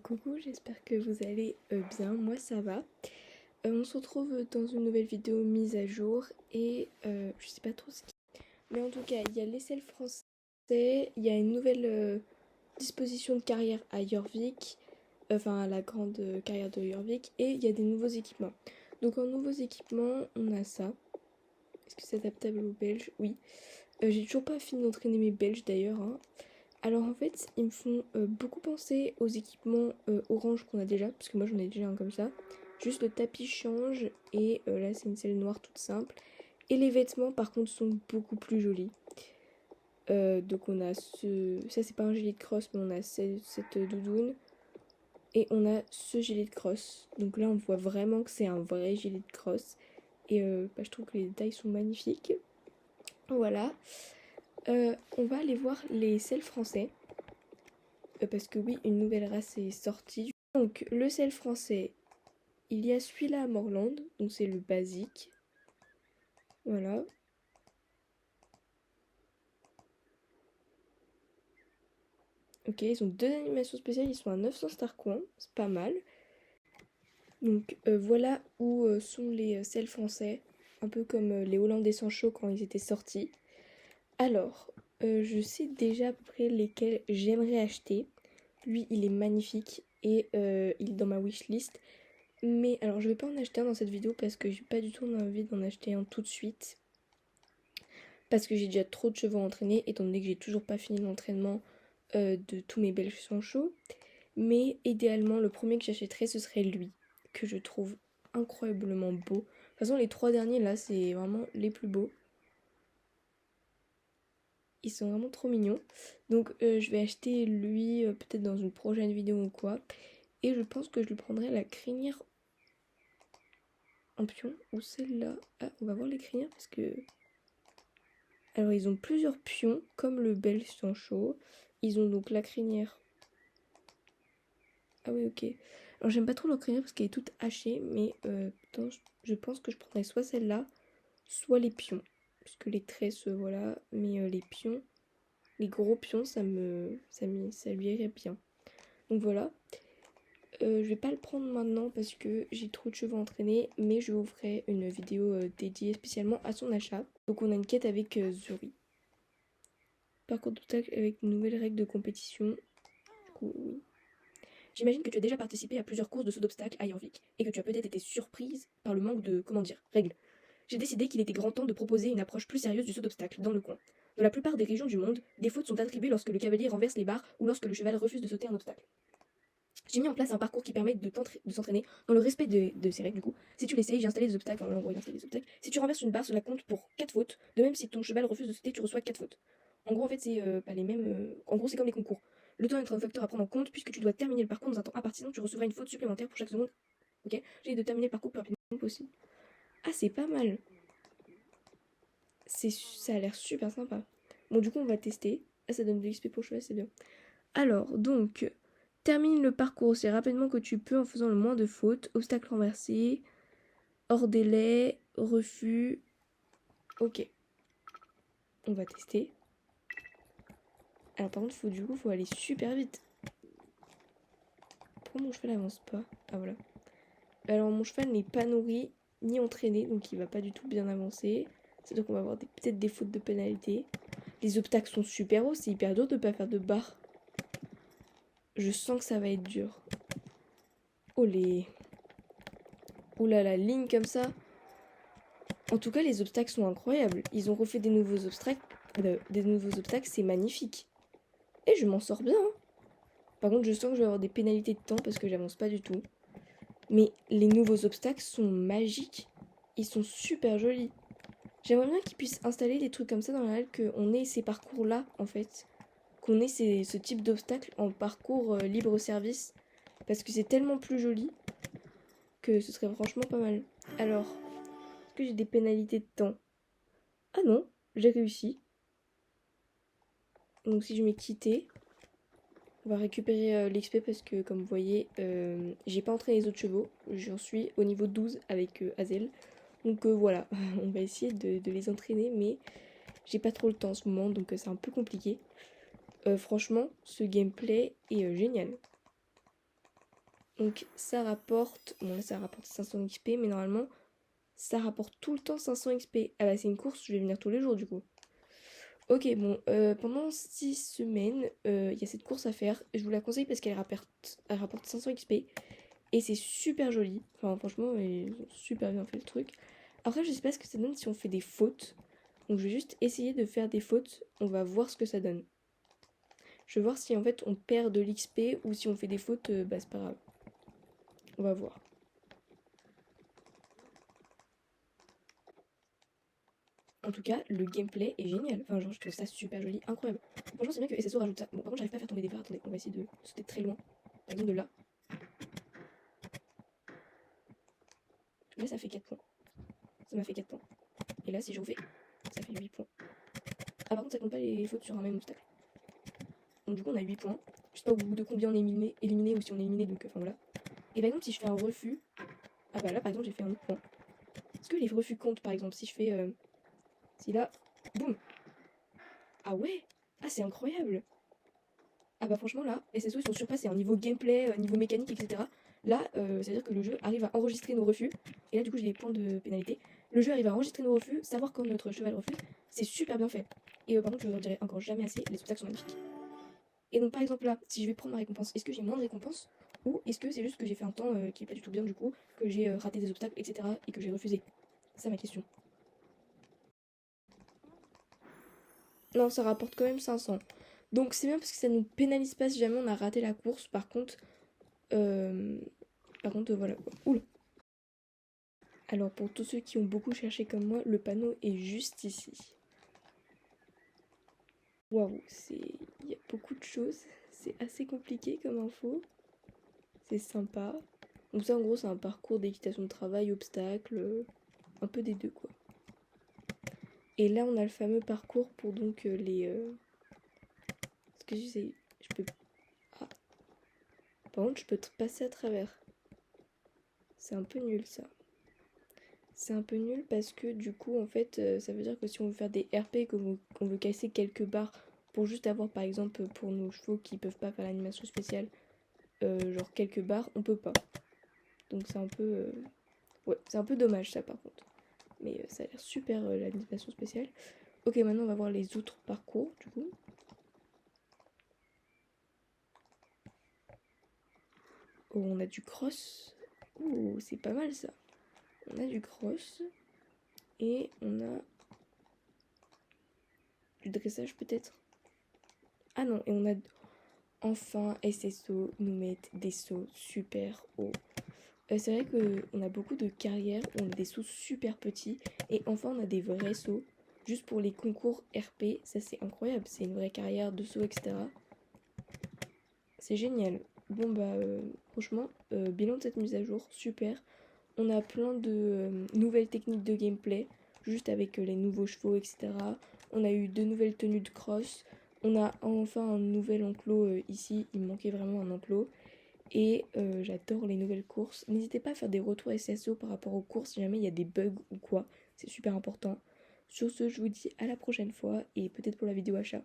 Coucou, j'espère que vous allez bien, moi ça va. On se retrouve dans une nouvelle vidéo mise à jour et je sais pas trop ce qui... Mais en tout cas, il y a l'ESL français, il y a une nouvelle disposition de carrière à Jorvik, enfin à la grande carrière de Jorvik, et il y a des nouveaux équipements. Donc en nouveaux équipements, on a ça. Est-ce que c'est adaptable aux Belges? Oui. J'ai toujours pas fini d'entraîner mes Belges d'ailleurs, hein. Alors en fait, ils me font beaucoup penser aux équipements orange qu'on a déjà, parce que moi j'en ai déjà un comme ça. Juste le tapis change et là c'est une selle noire toute simple. Et les vêtements par contre sont beaucoup plus jolis. Donc on a ce... Ça c'est pas un gilet de cross, mais on a cette doudoune. Et on a ce gilet de cross. Donc là on voit vraiment que c'est un vrai gilet de cross. Et je trouve que les détails sont magnifiques. Voilà. On va aller voir les selles français. Parce que oui, une nouvelle race est sortie. Donc, le sel français, il y a celui-là à Morland, donc c'est le basique. Voilà. Ok, ils ont deux animations spéciales, ils sont à 900 star coins, c'est pas mal. Donc voilà où sont les sels français, un peu comme les Hollandais sans chaud quand ils étaient sortis. Alors, je sais déjà à peu près lesquels j'aimerais acheter. Lui, il est magnifique et il est dans ma wishlist. Mais alors, je vais pas en acheter un dans cette vidéo parce que j'ai pas du tout envie d'en acheter un tout de suite. Parce que j'ai déjà trop de chevaux à entraîner, étant donné que j'ai toujours pas fini l'entraînement de tous mes Belges sans chaud. Mais idéalement, le premier que j'achèterais, ce serait lui, que je trouve incroyablement beau. De toute façon, les trois derniers là, c'est vraiment les plus beaux. Ils sont vraiment trop mignons. Donc je vais acheter lui peut-être dans une prochaine vidéo ou quoi. Et je pense que je lui prendrai la crinière en pion ou celle-là. Ah, on va voir les crinières parce que... Alors ils ont plusieurs pions comme le Belge sans chaud. Ils ont donc la crinière. Ah oui, ok. Alors j'aime pas trop leur crinière parce qu'elle est toute hachée, mais je pense que je prendrais soit celle-là, soit les pions. Puisque les tresses, voilà, mais les pions, les gros pions, ça lui irait bien. Donc voilà. Je vais pas le prendre maintenant parce que j'ai trop de cheveux à entraîner, mais je vous ferai une vidéo dédiée spécialement à son achat. Donc on a une quête avec Zuri. Parcours d'obstacles avec de nouvelles règles de compétition. Oui. J'imagine que tu as déjà participé à plusieurs courses de saut d'obstacles à Jorvik et que tu as peut-être été surprise par le manque de, règles. J'ai décidé qu'il était grand temps de proposer une approche plus sérieuse du saut d'obstacles dans le coin. Dans la plupart des régions du monde, des fautes sont attribuées lorsque le cavalier renverse les barres ou lorsque le cheval refuse de sauter un obstacle. J'ai mis en place un parcours qui permet de s'entraîner dans le respect de ces règles du coup. Si tu l'essayes, j'ai installé des obstacles, en l'endroit d'installer des obstacles. Si tu renverses une barre, cela compte pour 4 fautes. De même, si ton cheval refuse de sauter, tu reçois 4 fautes. En gros, en fait, c'est pas les mêmes. En gros, c'est comme les concours. Le temps est un facteur à prendre en compte puisque tu dois terminer le parcours dans un temps imparti, sinon tu recevras une faute supplémentaire pour chaque seconde. Ok, j'ai de terminer le parcours le plus rapidement possible. Ah, c'est pas mal. Ça a l'air super sympa. Bon, du coup, on va tester. Ah, ça donne de l'XP pour le cheval, c'est bien. Alors, donc, termine le parcours aussi rapidement que tu peux en faisant le moins de fautes. Obstacle renversé, hors délai, refus. Ok, on va tester. Alors par contre, faut aller super vite. Pourquoi mon cheval avance pas? Ah voilà. Alors mon cheval n'est pas nourri ni entraîné, donc il va pas du tout bien avancer. C'est-à-dire qu'on va avoir peut-être des fautes de pénalité. Les obstacles sont super hauts, c'est hyper dur de pas faire de barre. Je sens que ça va être dur. Oh les... Oula, la ligne comme ça. En tout cas, les obstacles sont incroyables. Ils ont refait des nouveaux obstacles. C'est magnifique. Et je m'en sors bien, hein. Par contre, je sens que je vais avoir des pénalités de temps parce que j'avance pas du tout. Mais les nouveaux obstacles sont magiques. Ils sont super jolis. J'aimerais bien qu'ils puissent installer des trucs comme ça dans la règle, qu'on ait ces parcours-là, en fait. Qu'on ait ce type d'obstacles en parcours libre service. Parce que c'est tellement plus joli que ce serait franchement pas mal. Alors, est-ce que j'ai des pénalités de temps? Ah non, j'ai réussi. Donc si je mets quitter, on va récupérer l'XP parce que comme vous voyez, j'ai pas entraîné les autres chevaux. J'en suis au niveau 12 avec Hazel. Donc voilà, on va essayer de les entraîner, mais j'ai pas trop le temps en ce moment, donc c'est un peu compliqué. Franchement, ce gameplay est génial. Donc ça rapporte, bon là ça rapporte 500 XP, mais normalement ça rapporte tout le temps 500 XP. Ah bah c'est une course, je vais venir tous les jours du coup. Ok, bon, pendant 6 semaines, il y a cette course à faire. Je vous la conseille parce elle rapporte 500 XP. Et c'est super joli. Enfin, franchement, ils ont super bien fait le truc. Après, je sais pas ce que ça donne si on fait des fautes. Donc, je vais juste essayer de faire des fautes. On va voir ce que ça donne. Je vais voir si en fait on perd de l'XP ou si on fait des fautes, bah c'est pas grave. On va voir. En tout cas, le gameplay est génial. Enfin, genre, je trouve ça super joli, incroyable. Franchement, c'est bien que SSO rajoute ça. Bon, par contre, j'arrive pas à faire tomber des barres. Attendez, on va essayer de sauter très loin. Par exemple, de là. Là, ça fait 4 points. Ça m'a fait 4 points. Et là, si je refais, ça fait 8 points. Ah, par contre, ça compte pas les fautes sur un même obstacle. Donc, du coup, on a 8 points. Je sais pas au bout de combien on est éliminé ou si on est éliminé, donc enfin voilà. Et par exemple, si je fais un refus. Ah, bah là, par exemple, j'ai fait un autre point. Est-ce que les refus comptent, par exemple, si je fais. Si là. Boum. Ah ouais. Ah, c'est incroyable. Ah bah franchement là, SSO ils sont surpassés en niveau gameplay, niveau mécanique, etc. Là, ça veut dire que le jeu arrive à enregistrer nos refus. Et là du coup j'ai des points de pénalité. Le jeu arrive à enregistrer nos refus, savoir quand notre cheval refuse. C'est super bien fait. Et par contre je ne leur dirai encore jamais assez, les obstacles sont magnifiques. Et donc par exemple là, si je vais prendre ma récompense, est-ce que j'ai moins de récompense? Ou est-ce que c'est juste que j'ai fait un temps qui est pas du tout bien du coup, que j'ai raté des obstacles, etc. et que j'ai refusé? C'est ça ma question. Non, ça rapporte quand même 500. Donc c'est bien parce que ça nous pénalise pas si jamais on a raté la course. Euh, Par contre, voilà quoi. Oula. Alors, pour tous ceux qui ont beaucoup cherché comme moi, le panneau est juste ici. Waouh, il y a beaucoup de choses. C'est assez compliqué comme info. C'est sympa. Donc ça, en gros, c'est un parcours d'équitation de travail, obstacles, un peu des deux, quoi. Et là, on a le fameux parcours pour donc les... Est-ce que je sais... Je peux... Ah. Par contre, je peux passer à travers. C'est un peu nul, ça. C'est un peu nul parce que du coup en fait ça veut dire que si on veut faire des RP, qu'on veut casser quelques barres pour juste avoir par exemple pour nos chevaux qui peuvent pas faire l'animation spéciale genre quelques barres, on peut pas. Donc c'est un peu ouais, c'est un peu dommage ça par contre. Mais ça a l'air super l'animation spéciale. Ok, maintenant on va voir les autres parcours du coup. Oh, on a du cross. Oh, c'est pas mal ça. On a du cross et on a du dressage peut-être. Ah non, et on a enfin SSO nous mettent des sauts super hauts. C'est vrai qu'on a beaucoup de carrières où on a des sauts super petits et enfin on a des vrais sauts juste pour les concours RP. Ça c'est incroyable, c'est une vraie carrière de saut, etc. C'est génial. Bon bah franchement, bilan de cette mise à jour, super. On a plein de nouvelles techniques de gameplay, juste avec les nouveaux chevaux, etc. On a eu 2 nouvelles tenues de cross. On a enfin un nouvel enclos ici, il me manquait vraiment un enclos. Et j'adore les nouvelles courses. N'hésitez pas à faire des retours SSO par rapport aux courses si jamais il y a des bugs ou quoi. C'est super important. Sur ce, je vous dis à la prochaine fois et peut-être pour la vidéo achat.